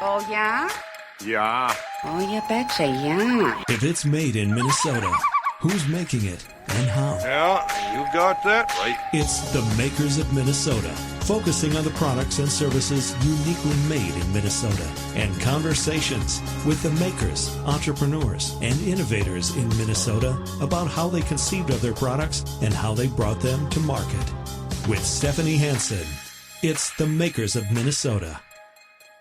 Oh, yeah? Yeah. Oh, you betcha, yeah. If it's made in Minnesota, who's making it and how? Yeah, you got that right. It's the Makers of Minnesota, focusing on the products and services uniquely made in Minnesota, and conversations with the makers, entrepreneurs, and innovators in Minnesota about how they conceived of their products and how they brought them to market. With Stephanie Hansen, it's the Makers of Minnesota.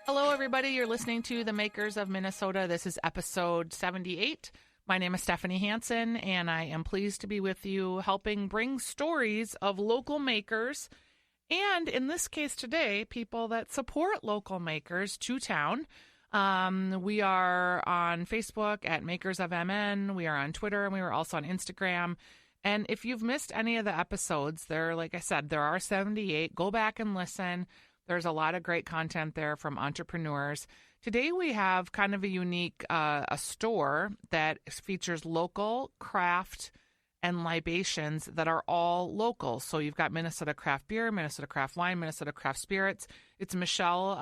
Hello, everybody. You're listening to the Makers of Minnesota. This is episode 78. My name is Stephanie Hansen, and I am pleased to be with you helping bring stories of local makers, and in this case today, people that support local makers to town. We are on Facebook at Makers of MN. We are on Twitter, and we are also on Instagram. And if you've missed any of the episodes, like I said, there are 78. Go back and listen. There's a lot of great content there from entrepreneurs. Today we have kind of a unique a store that features local craft and libations that are all local. So you've got Minnesota craft beer, Minnesota craft wine, Minnesota craft spirits. It's Michelle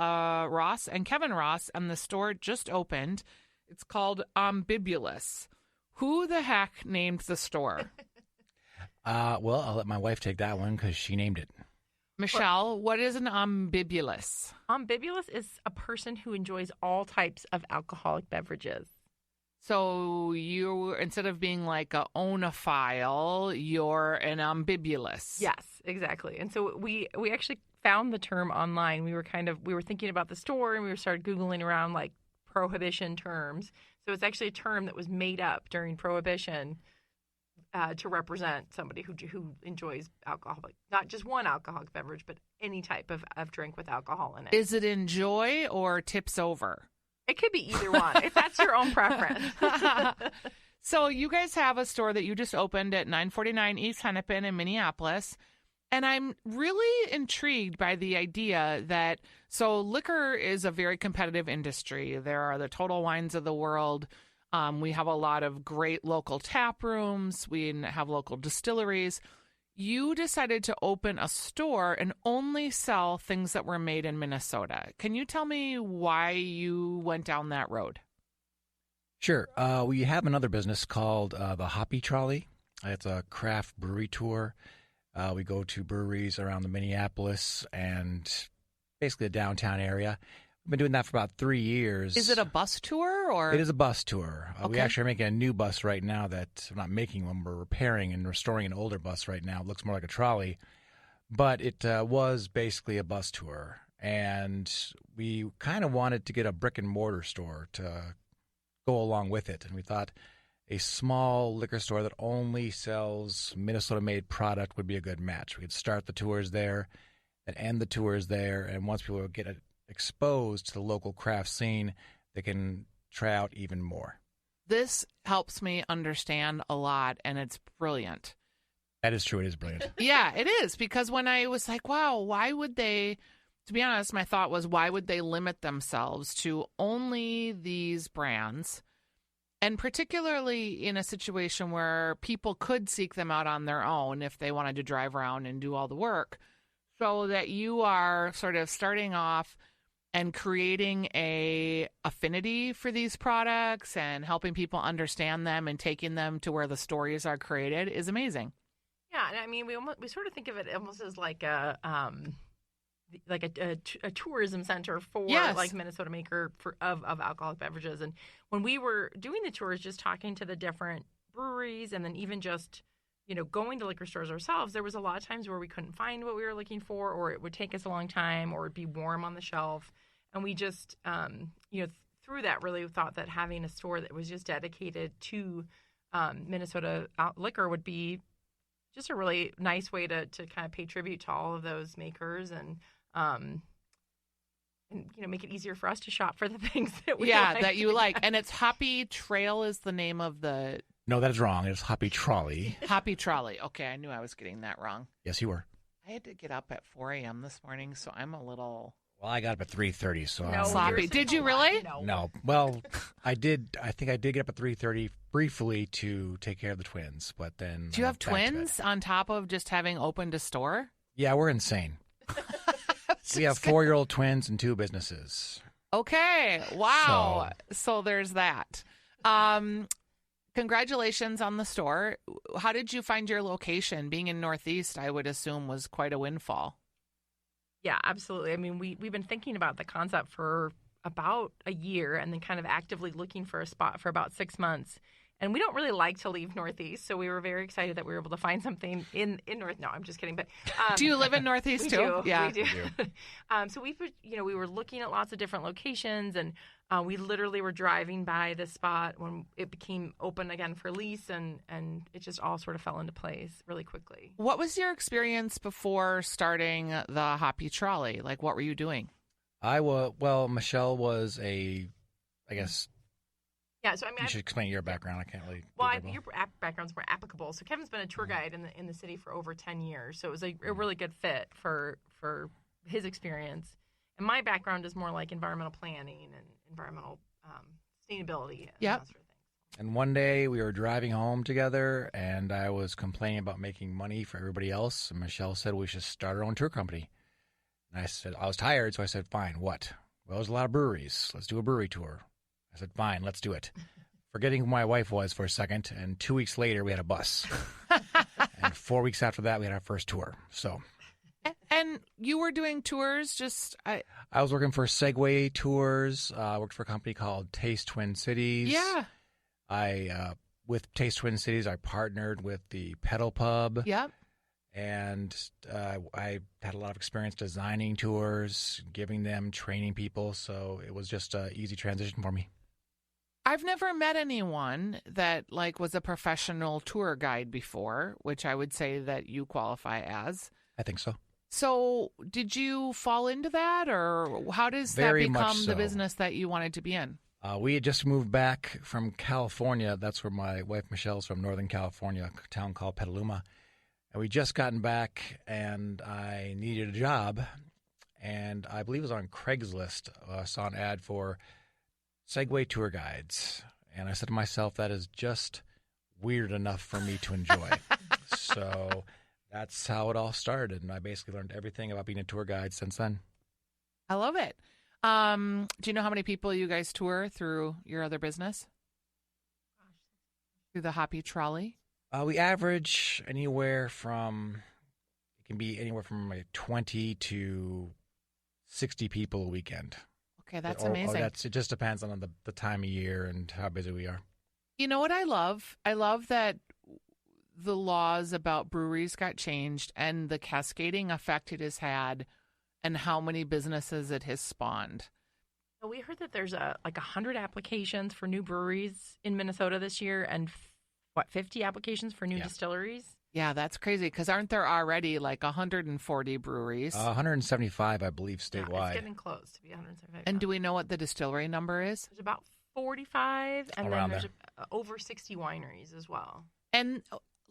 Ross and Kevin Ross, and the store just opened. It's called Ombibulous. Who the heck named the store? Well, I'll let my wife take that one because she named it. Michelle, what is an ombibulous? Ombibulous is a person who enjoys all types of alcoholic beverages. So you, instead of being like a onophile, you're an ombibulous. Yes, exactly. And so we actually found the term online. We were thinking about the store, and we started Googling around like prohibition terms. So it's actually a term that was made up during Prohibition to represent somebody who enjoys alcoholic, not just one alcoholic beverage, but any type of drink with alcohol in it. Is it enjoy or tips over? It could be either one, if that's your own preference. So you guys have a store that you just opened at 949 East Hennepin in Minneapolis. And I'm really intrigued by the idea that, so liquor is a very competitive industry. There are the Total Wines of the world. We have a lot of great local tap rooms. We have local distilleries. You decided to open a store and only sell things that were made in Minnesota. Can you tell me why you went down that road? Sure. We have another business called the Hoppy Trolley. It's a craft brewery tour. We go to breweries around the Minneapolis and basically the downtown area. We've been doing that for about 3 years. Is it a bus tour? Or It is a bus tour. Okay. We actually are making a new bus right now that I'm not making one. We're repairing and restoring an older bus right now. It looks more like a trolley. But it was basically a bus tour. And we kind of wanted to get a brick and mortar store to go along with it. And we thought a small liquor store that only sells Minnesota-made product would be a good match. We could start the tours there and end the tours there. And once people get exposed to the local craft scene, they can try out even more. This helps me understand a lot, and it's brilliant. That is true. It is brilliant. Yeah, it is, because when I was like, wow, why would they, to be honest, my thought was, why would they limit themselves to only these brands? And particularly in a situation where people could seek them out on their own if they wanted to drive around and do all the work, so that you are sort of starting off and creating a affinity for these products and helping people understand them and taking them to where the stories are created is amazing. Yeah, and I mean, we sort of think of it almost as like a tourism center for like Minnesota maker of alcoholic beverages. And when we were doing the tours, just talking to the different breweries, and then even just going to liquor stores ourselves, there was a lot of times where we couldn't find what we were looking for, or it would take us a long time, or it'd be warm on the shelf. And we just, through that, really thought that having a store that was just dedicated to Minnesota liquor would be just a really nice way to kind of pay tribute to all of those makers and make it easier for us to shop for the things that we like. that you like. And it's Hoppy Trail is the name of the... No, that is wrong. It's Hoppy Trolley. Hoppy Trolley. Okay, I knew I was getting that wrong. Yes, you were. I had to get up at 4 a.m. this morning, so I'm a little... Well, I got up at 3:30, so No, sloppy. Did you really? No. Well, I did. I think I did get up at 3:30 briefly to take care of the twins, but then. Do you have twins on top of just having opened a store? Yeah, we're insane. We have 4-year-old twins and 2 businesses. Okay. Wow. So there's that. Congratulations on the store. How did you find your location? Being in Northeast, I would assume, was quite a windfall. Yeah, absolutely. I mean, we've been thinking about the concept for about a year and then kind of actively looking for a spot for about 6 months. And we don't really like to leave Northeast, so we were very excited that we were able to find something in North. No, I'm just kidding. But do you live in Northeast too? Do. Yeah, we do. So we were looking at lots of different locations, and we literally were driving by this spot when it became open again for lease, and it just all sort of fell into place really quickly. What was your experience before starting the Hoppy Trolley? Like, what were you doing? Michelle was I guess. Yeah, so I mean, you should explain your background. I can't really. Well, your background's more applicable. So Kevin's been a tour guide in the city for over 10 years, so it was a really good fit for his experience. And my background is more like environmental planning and environmental sustainability. And that sort of thing. And one day we were driving home together, and I was complaining about making money for everybody else. And Michelle said we should start our own tour company. And I said I was tired, so I said, "Fine, what?" Well, there's a lot of breweries. Let's do a brewery tour. I said, fine, let's do it. Forgetting who my wife was for a second, and 2 weeks later, we had a bus. And 4 weeks after that, we had our first tour. So, and you were doing tours I was working for Segway Tours. I worked for a company called Taste Twin Cities. Yeah. With Taste Twin Cities, I partnered with the Pedal Pub. Yep. And I had a lot of experience designing tours, giving them, training people. So it was just an easy transition for me. I've never met anyone that was a professional tour guide before, which I would say that you qualify as. I think so. So did you fall into that, or how does Very that become much the so. business that you wanted to be in? We had just moved back from California. That's where my wife Michelle's from, Northern California, a town called Petaluma. And we just gotten back, and I needed a job. And I believe it was on Craigslist. I saw an ad for Segway tour guides. And I said to myself, that is just weird enough for me to enjoy. So that's how it all started. And I basically learned everything about being a tour guide since then. I love it. Do you know how many people you guys tour through your other business? Through the Hoppy Trolley? We average anywhere from 20 to 60 people a weekend. Okay, that's amazing. It just depends on the time of year and how busy we are. You know what I love? I love that the laws about breweries got changed and the cascading effect it has had and how many businesses it has spawned. We heard that there's 100 applications for new breweries in Minnesota this year and 50 applications for new distilleries? Yeah, that's crazy because aren't there already 140 breweries? 175, I believe, statewide. Yeah, it's getting close to be 175. And do we know what the distillery number is? There's about 45, and Around then there's over 60 wineries as well. And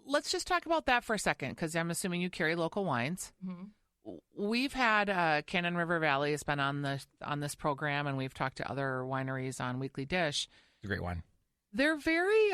let's just talk about that for a second because I'm assuming you carry local wines. Mm-hmm. We've had Cannon River Valley has been on this program, and we've talked to other wineries on Weekly Dish. It's a great wine. They're very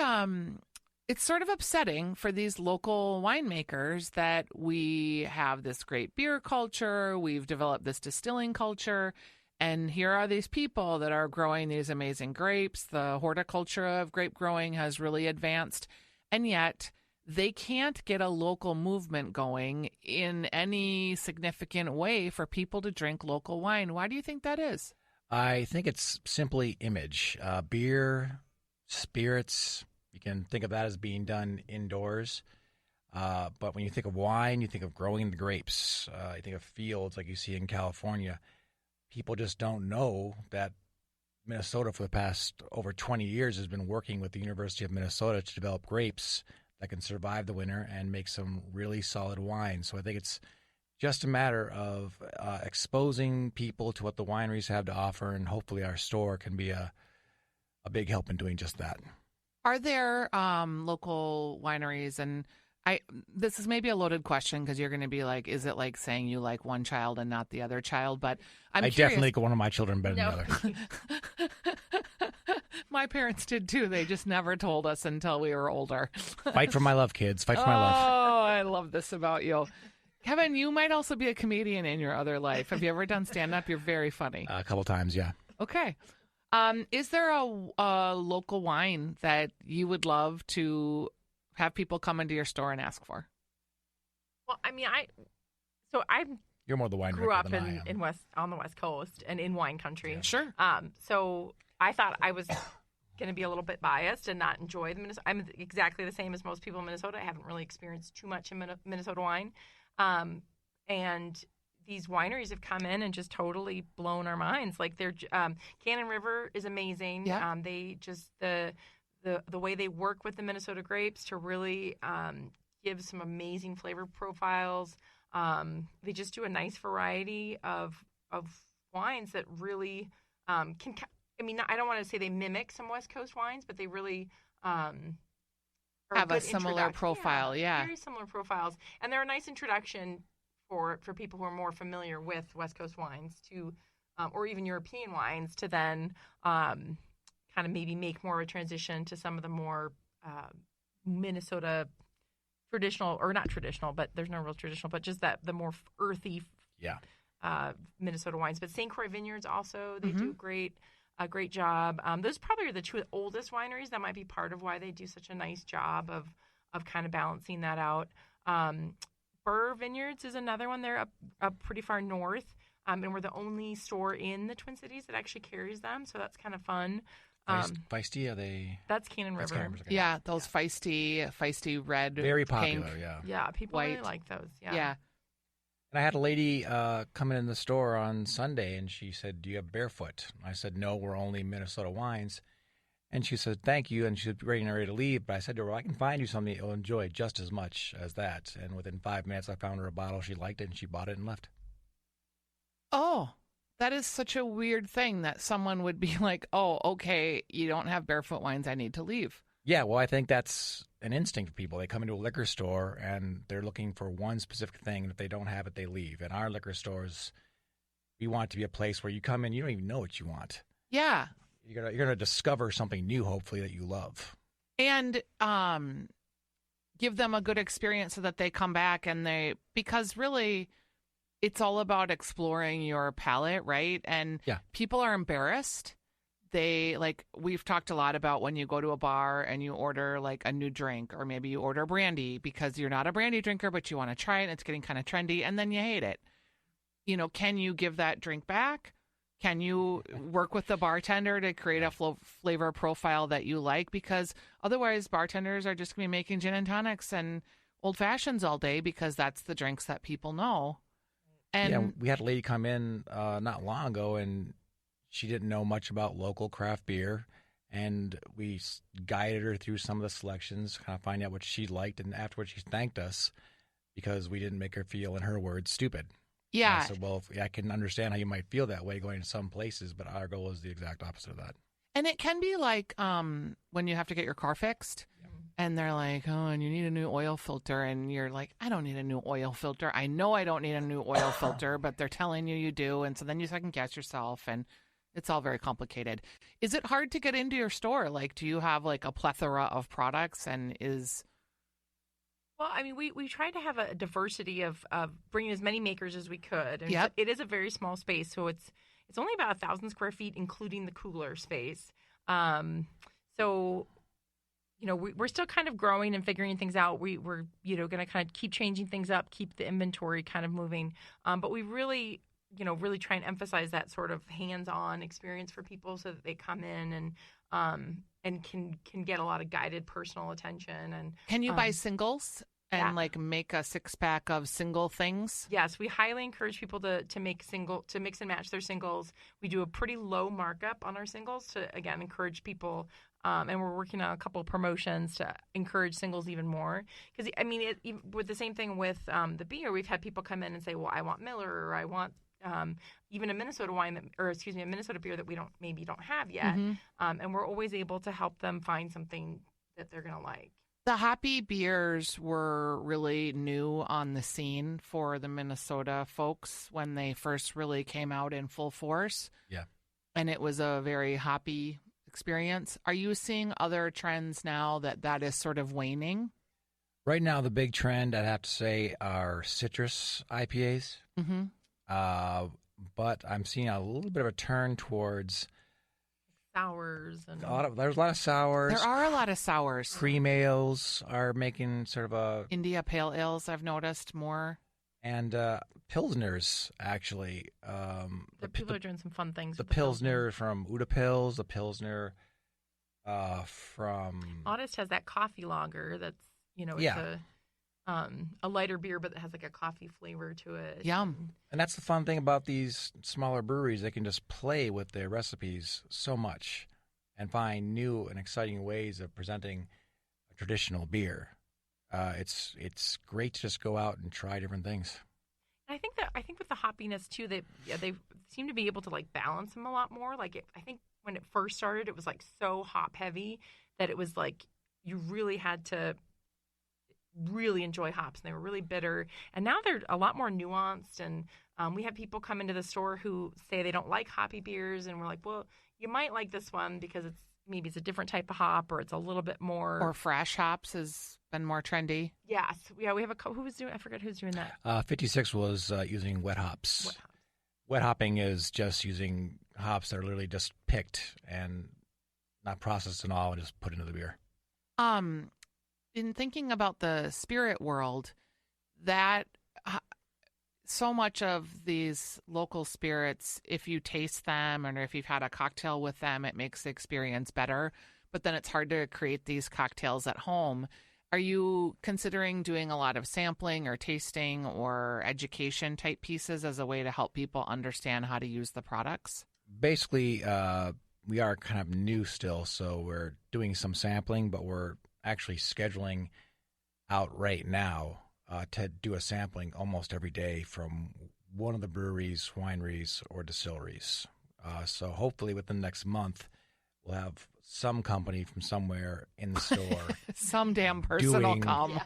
it's sort of upsetting for these local winemakers that we have this great beer culture, we've developed this distilling culture, and here are these people that are growing these amazing grapes. The horticulture of grape growing has really advanced, and yet they can't get a local movement going in any significant way for people to drink local wine. Why do you think that is? I think it's simply image. Beer, spirits, you can think of that as being done indoors. But when you think of wine, you think of growing the grapes. You think of fields like you see in California. People just don't know that Minnesota for the past over 20 years has been working with the University of Minnesota to develop grapes that can survive the winter and make some really solid wine. So I think it's just a matter of exposing people to what the wineries have to offer, and hopefully our store can be a big help in doing just that. Are there local wineries? And this is maybe a loaded question because you're going to be like, is it like saying you like one child and not the other child? But I definitely like one of my children better than the other. My parents did too. They just never told us until we were older. Fight for my love, kids. Fight for my love. Oh, I love this about you. Kevin, you might also be a comedian in your other life. Have you ever done stand-up? You're very funny. A couple times, yeah. Okay. Is there a local wine that you would love to have people come into your store and ask for? Well, I mean, You're more the wine grew drinker up than I am. on the West Coast and in wine country. Yeah. Sure. So I thought I was going to be a little bit biased and not enjoy the Minnesota. I'm exactly the same as most people in Minnesota. I haven't really experienced too much in Minnesota wine, and these wineries have come in and just totally blown our minds. Like they're Cannon River is amazing. Yeah. They just the way they work with the Minnesota grapes to really give some amazing flavor profiles. They just do a nice variety of wines that really can. I mean, I don't want to say they mimic some West Coast wines, but they really are Have a good similar introduction. profile, yeah. Very similar profiles, and they're a nice introduction for people who are more familiar with West Coast wines to, or even European wines, to then kind of maybe make more of a transition to some of the more Minnesota traditional, or not traditional, but there's no real traditional, but just that the more earthy Minnesota wines. But St. Croix Vineyards also, they do a great job. Those probably are the two oldest wineries. That might be part of why they do such a nice job of kind of balancing that out. Burr Vineyards is another one. They're up pretty far north, and we're the only store in the Twin Cities that actually carries them, so that's kind of fun. Feisty, are they? That's Cannon River. Cannon River, okay. Yeah, those feisty red, Very popular, pink. Yeah, people really white. like those. Yeah. And I had a lady come in the store on Sunday, and she said, "Do you have Barefoot?" I said, "No, we're only Minnesota wines." And she said, "Thank you," and she was ready to leave. But I said to her, "Well, I can find you something you'll enjoy just as much as that." And within 5 minutes, I found her a bottle. She liked it, and she bought it and left. Oh, that is such a weird thing that someone would be like, "Oh, okay, you don't have Barefoot wines. I need to leave." Yeah, well, I think that's an instinct for people. They come into a liquor store, and they're looking for one specific thing. And if they don't have it, they leave. In our liquor stores, we want it to be a place where you come in, you don't even know what you want. Yeah. You're gonna discover something new, hopefully, that you love. And give them a good experience so that they come back because really it's all about exploring your palate, right? And people are embarrassed. We've talked a lot about when you go to a bar and you order like a new drink, or maybe you order brandy because you're not a brandy drinker, but you want to try it and it's getting kind of trendy, and then you hate it. You know, can you give that drink back? Can you work with the bartender to create a flavor profile that you like? Because otherwise, bartenders are just going to be making gin and tonics and old fashions all day because that's the drinks that people know. And we had a lady come in not long ago, and she didn't know much about local craft beer. And we guided her through some of the selections, kind of find out what she liked. And afterwards, she thanked us because we didn't make her feel, in her words, stupid. Yeah. I said, well, I can understand how you might feel that way going to some places, but our goal is the exact opposite of that. And it can be like when you have to get your car fixed, and they're like, "Oh, and you need a new oil filter," and you're like, "I don't need a new oil filter. I know I don't need a new oil filter," but they're telling you do, and so then you second guess yourself, and it's all very complicated. Is it hard to get into your store? Like, do you have like a plethora of products, and Well, I mean, we tried to have a diversity of bringing as many makers as we could. And Yep. It is a very small space, so it's only about 1,000 square feet, including the cooler space. So, you know, we're still kind of growing and figuring things out. We're going to kind of keep changing things up, keep the inventory kind of moving. But we really try and emphasize that sort of hands-on experience for people so that they come in and can get a lot of guided personal attention. And can you buy singles and like make a 6-pack of single things? Yes, we highly encourage people to mix and match their singles. We do a pretty low markup on our singles to, again, encourage people. And we're working on a couple of promotions to encourage singles even more. Because, I mean, with the same thing with the beer, we've had people come in and say, well, I want Miller, or I want even a Minnesota a Minnesota beer that we don't have yet. Mm-hmm. And we're always able to help them find something that they're going to like. The hoppy beers were really new on the scene for the Minnesota folks when they first really came out in full force. Yeah. And it was a very hoppy experience. Are you seeing other trends now that is sort of waning? Right now, the big trend, I'd have to say, are citrus IPAs. Mm-hmm. but I'm seeing a little bit of a turn towards sours and there's a lot of sours. There are a lot of sours. Cream ales are making sort of a India Pale Ales, I've noticed more. And Pilsners, actually. People are doing some fun things. The with Pilsner from Uda Pils, the Pilsner from... Audist has that coffee lager that's, it's a lighter beer, but it has like a coffee flavor to it. Yum. And that's the fun thing about these smaller breweries. They can just play with their recipes so much and find new and exciting ways of presenting a traditional beer. It's great to just go out and try different things. I think with the hoppiness too, they seem to be able to like balance them a lot more. Like I think when it first started, it was like so hop heavy that it was like you really had to really enjoy hops, and they were really bitter. And now they're a lot more nuanced. And we have people come into the store who say they don't like hoppy beers, and we're like, well, you might like this one because maybe it's a different type of hop, or it's a little bit more. Or fresh hops has been more trendy. Yes, yeah. We have who was doing. I forget who's doing that. 56 was using wet hops. Wet hopping is just using hops that are literally just picked and not processed at all, and just put into the beer. In thinking about the spirit world, that so much of these local spirits, if you taste them or if you've had a cocktail with them, it makes the experience better. But then it's hard to create these cocktails at home. Are you considering doing a lot of sampling or tasting or education type pieces as a way to help people understand how to use the products? Basically, we are kind of new still, so we're doing some sampling, but we're actually scheduling out right now to do a sampling almost every day from one of the breweries, wineries, or distilleries. So hopefully within the next month, we'll have some company from somewhere in the store. Some damn person will come.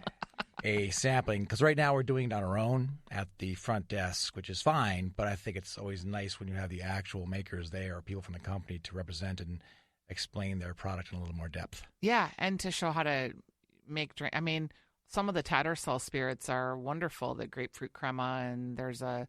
A sampling, because right now we're doing it on our own at the front desk, which is fine, but I think it's always nice when you have the actual makers there or people from the company to represent and explain their product in a little more depth. Yeah, and to show how to make drink. I mean, some of the Tattersall spirits are wonderful, the grapefruit crema, and there's a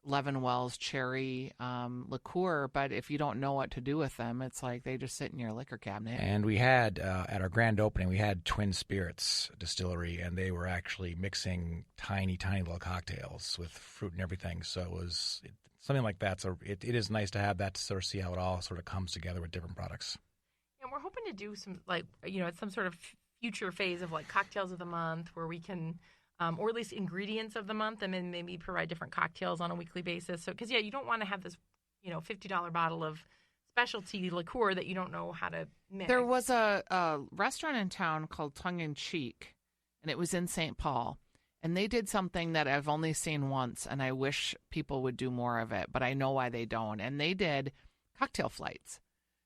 Leavenwell's cherry liqueur, but if you don't know what to do with them, it's like they just sit in your liquor cabinet. And we had, at our grand opening, we had Twin Spirits Distillery, and they were actually mixing tiny, tiny little cocktails with fruit and everything. So it was something like that. So it is nice to have that to sort of see how it all sort of comes together with different products. And we're hoping to do some, some sort of future phase of like cocktails of the month where we can, or at least ingredients of the month, and then maybe provide different cocktails on a weekly basis. So, because you don't want to have this, $50 bottle of specialty liqueur that you don't know how to mix. There was a restaurant in town called Tongue in Cheek, and it was in St. Paul. And they did something that I've only seen once, and I wish people would do more of it, but I know why they don't. And they did cocktail flights.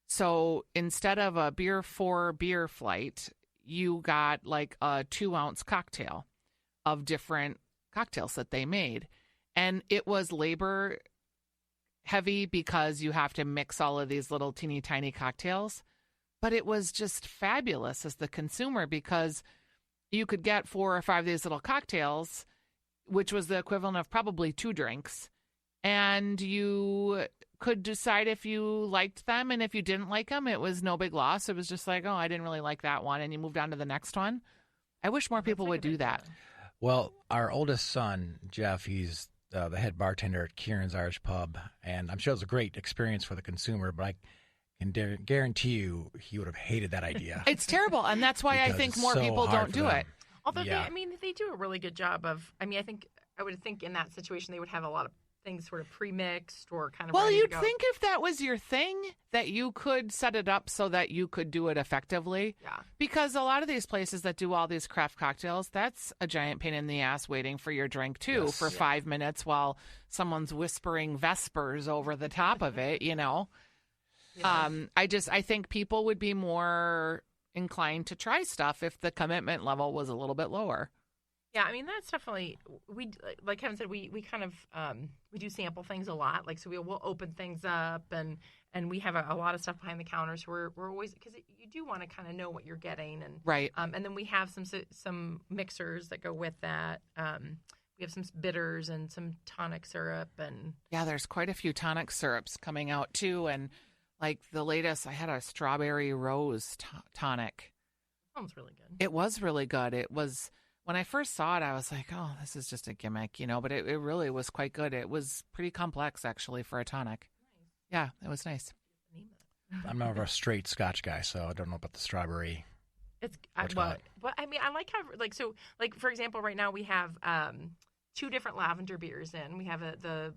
So instead of a beer flight, you got like a 2-ounce cocktail of different cocktails that they made. And it was labor heavy because you have to mix all of these little teeny tiny cocktails. But it was just fabulous as the consumer because you could get 4 or 5 of these little cocktails, which was the equivalent of probably 2 drinks. And you could decide if you liked them. And if you didn't like them, it was no big loss. It was just like, oh, I didn't really like that one. And you moved on to the next one. I wish more people would do that. Well, our oldest son, Jeff, he's the head bartender at Kieran's Irish Pub. And I'm sure it was a great experience for the consumer, but I can guarantee you he would have hated that idea. It's terrible. And that's why I think more people don't do it. Although, they do a really good job of, I would think in that situation they would have a lot of things sort of pre-mixed or kind of Well, ready you'd to go. think if that was your thing that you could set it up so that you could do it effectively. Yeah. Because a lot of these places that do all these craft cocktails, that's a giant pain in the ass waiting for your drink too for 5 minutes while someone's whispering Vespers over the top of it, Yeah. I think people would be more inclined to try stuff if the commitment level was a little bit lower. Yeah, that's definitely, like Kevin said, we kind of, we do sample things a lot. Like, so we'll open things up and we have a lot of stuff behind the counter. So we're always, because you do want to kind of know what you're getting. And right. And then we have some mixers that go with that. we have some bitters and some tonic syrup. And yeah, there's quite a few tonic syrups coming out too. And like the latest, I had a strawberry rose tonic. Sounds really good. It was really good. It was, when I first saw it, I was like, oh, this is just a gimmick, but it really was quite good. It was pretty complex, actually, for a tonic. Nice. Yeah, it was nice. I'm more of a straight Scotch guy, so I don't know about the strawberry. It's well, I mean, I like how for example, right now we have 2 different lavender beers in. We have the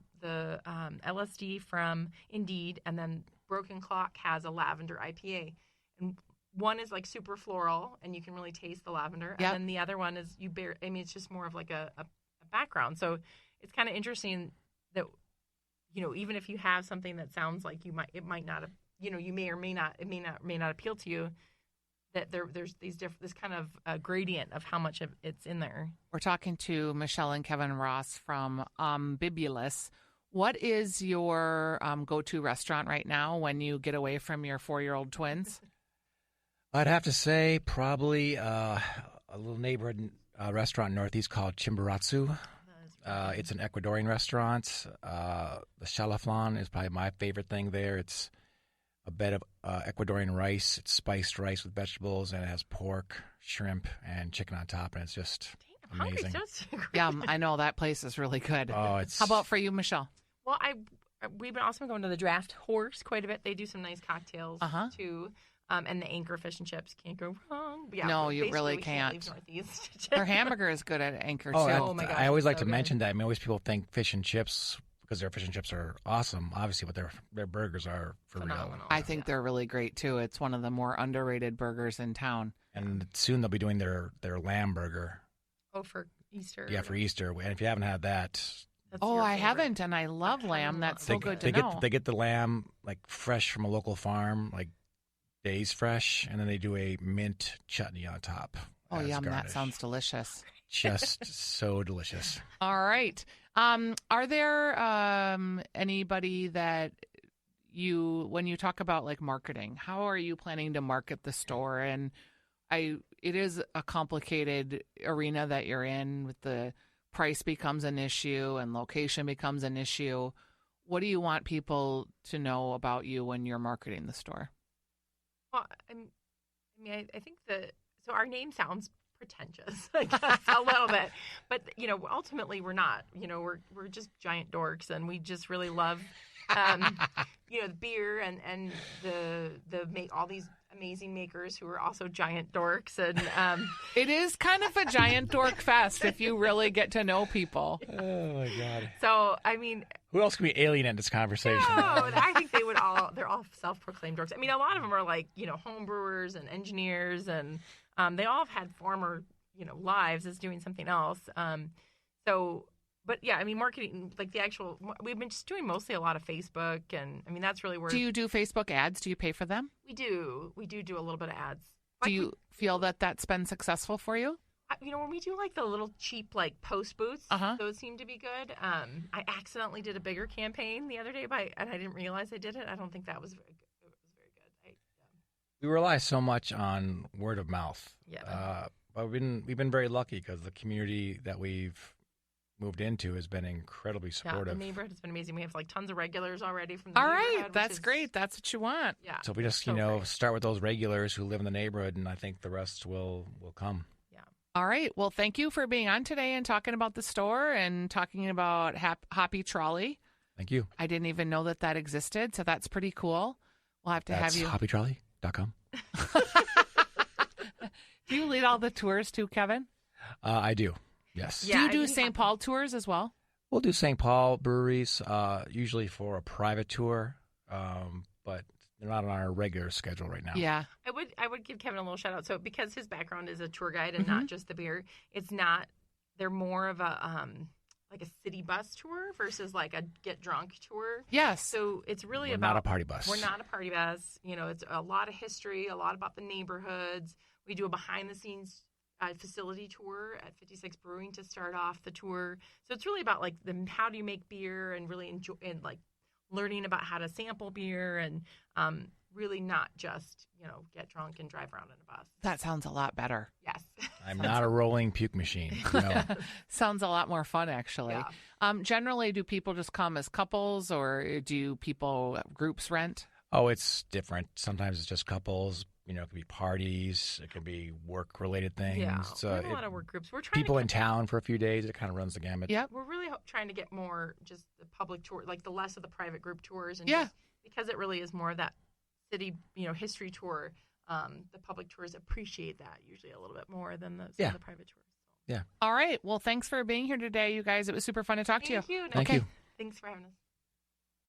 LSD from Indeed, and then Broken Clock has a lavender IPA, and one is like super floral, and you can really taste the lavender, and then the other one is it's just more of like a background. So it's kind of interesting that even if you have something that sounds like it might not have, you may or may not, it may not appeal to you, that there's this kind of gradient of how much of it's in there. We're talking to Michelle and Kevin Ross from Ombibulous. What is your go-to restaurant right now when you get away from your 4-year-old twins? I'd have to say probably a little neighborhood restaurant northeast called Chimborazo. It's an Ecuadorian restaurant. The chalaflan is probably my favorite thing there. It's a bed of Ecuadorian rice. It's spiced rice with vegetables, and it has pork, shrimp, and chicken on top, and it's just amazing. Yeah, I know that place is really good. Oh, it's. How about for you, Michelle? Well, we've been also going to the Draft Horse quite a bit. They do some nice cocktails too. And the Anchor fish and chips can't go wrong. But yeah, no, you really can't. Their hamburger is good at Anchor too. Oh my gosh, I always like to mention that. I mean, always people think fish and chips because their fish and chips are awesome, obviously, but their burgers are for phenomenal. real. I think they're really great too. It's one of the more underrated burgers in town. And soon they'll be doing their lamb burger. Oh, for Easter. Yeah, for Easter. And if you haven't had that. I haven't, and I love lamb. That's so good to know. They get the lamb like fresh from a local farm, like days fresh, and then they do a mint chutney on top. Oh, yum. Garnish. That sounds delicious. Just so delicious. All right. Are there anybody that when you talk about like marketing, how are you planning to market the store? And it is a complicated arena that you're in, with the price becomes an issue and location becomes an issue. What do you want people to know about you when you're marketing the store? Well, I think so our name sounds pretentious, I guess, a little bit, but ultimately we're not. We're just giant dorks, and we just really love, the beer and all these amazing makers who are also giant dorks, and it is kind of a giant dork fest if you really get to know people. Oh my God! So I mean, who else can be alien in this conversation? No, I think they're all self-proclaimed dorks. I mean, a lot of them are like home brewers and engineers, and they all have had former lives as doing something else. But yeah, I mean, marketing, like we've been just doing mostly a lot of Facebook, and I mean, that's really where. Do you do Facebook ads? Do you pay for them? We do a little bit of ads. Do you feel that that's been successful for you? When we do like the little cheap like post booths, those seem to be good. I accidentally did a bigger campaign the other day and I didn't realize I did it. I don't think that was very good. It was very good. We rely so much on word of mouth. Yeah. But we've been very lucky because the community that we've moved into has been incredibly supportive. Yeah, the neighborhood has been amazing. We have like tons of regulars already from the All neighborhood. right, that's great. That's what you want. Yeah. So we just start with those regulars who live in the neighborhood, and I think the rest will come. Yeah. All right. Well, thank you for being on today and talking about the store and talking about Hoppy Trolley. Thank you. I didn't even know that existed, so that's pretty cool. We'll have to have you. HoppyTrolley.com. Do you lead all the tours too, Kevin? I do. Yes. Yeah, do you do St. Paul tours as well? We'll do St. Paul breweries, usually for a private tour, but they're not on our regular schedule right now. Yeah. I would give Kevin a little shout out. So because his background is a tour guide and not just the beer, they're more of a like a city bus tour versus like a get drunk tour. Yes. So it's really We're about not a party bus. We're not a party bus. It's a lot of history, a lot about the neighborhoods. We do a behind the scenes facility tour at 56 Brewing to start off the tour. So it's really about like how do you make beer and really enjoy and like learning about how to sample beer and really not just, get drunk and drive around in a bus. That sounds a lot better. Yes. I'm not a rolling puke machine. No. Sounds a lot more fun, actually. Yeah. Generally, do people just come as couples, or do groups rent? Oh, it's different. Sometimes it's just couples. It could be parties. It could be work-related things. Yeah, we have a lot of work groups. We're trying people to in town for a few days. It kind of runs the gamut. Yep. We're really trying to get more just the public tour, like the less of the private group tours, and Yeah. just because it really is more of that city, history tour. The public tours appreciate that usually a little bit more than some of the private tours. Yeah. All right. Well, thanks for being here today, you guys. It was super fun to talk to you. Thank you. Thank you. Thanks for having us.